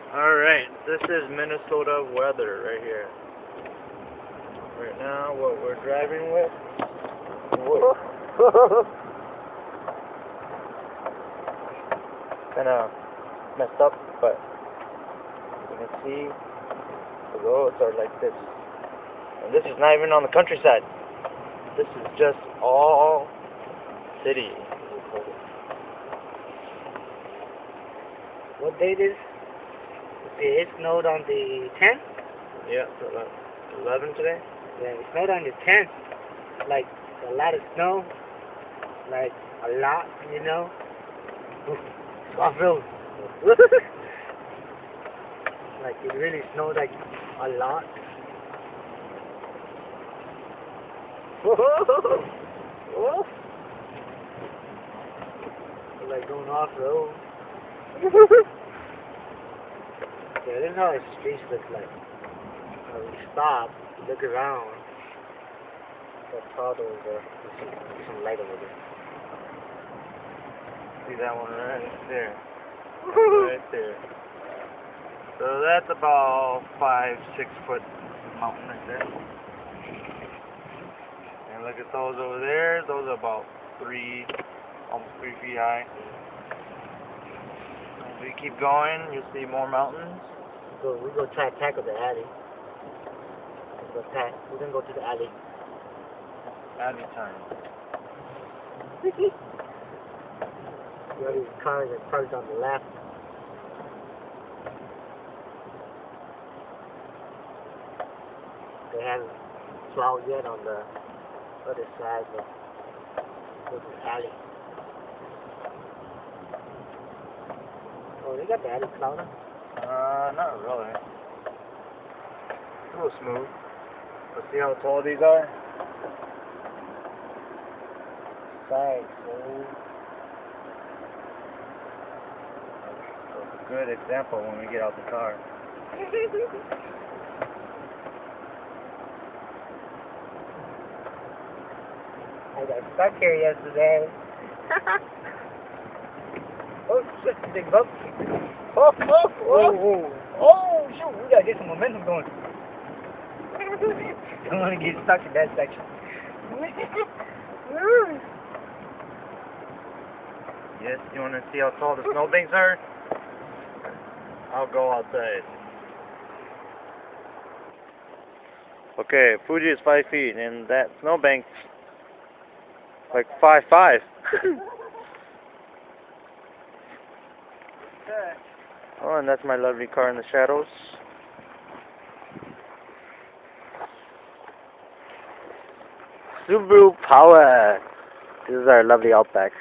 Alright, this is Minnesota weather right here. Right now, what we're driving with. Kinda messed up, but you can see the roads are like this. And this is not even on the countryside. This is just all city. What date is? It snowed on the 10th? Yeah, 11 today? Yeah, it snowed on the 10th. Like, a lot of snow. Like, a lot, you know? It's off road. Like, it really snowed, like, a lot. Whoa! Like, going off road. Yeah, this is how the streets look like. We stop, look around. That cloud over there. There's some light over there. See that one right there? Right there. So that's about 5-6 foot mountain right there. And look at those over there. Those are about almost 3 feet high. As we keep going, you'll see more mountains. So we go try to tackle the alley. We're gonna go to the alley. Alley time. You know these cars are parked on the left. They haven't plowed yet on the other side of the alley. Oh, they got the alley plowed on? Not really. It's a little smooth. Let's see how tall these are. Side, so That's a good example when we get out the car. I got stuck here yesterday. Oh shit, big bump. Oh, shoot, we gotta get some momentum going. Don't want to get stuck in that section. Yes, you want to see how tall the snowbanks are? I'll go outside. Okay, Fuji is 5 feet, and that snowbank's like 5'5". Oh, and that's my lovely car in the shadows. Subaru Power. This is our lovely Outback.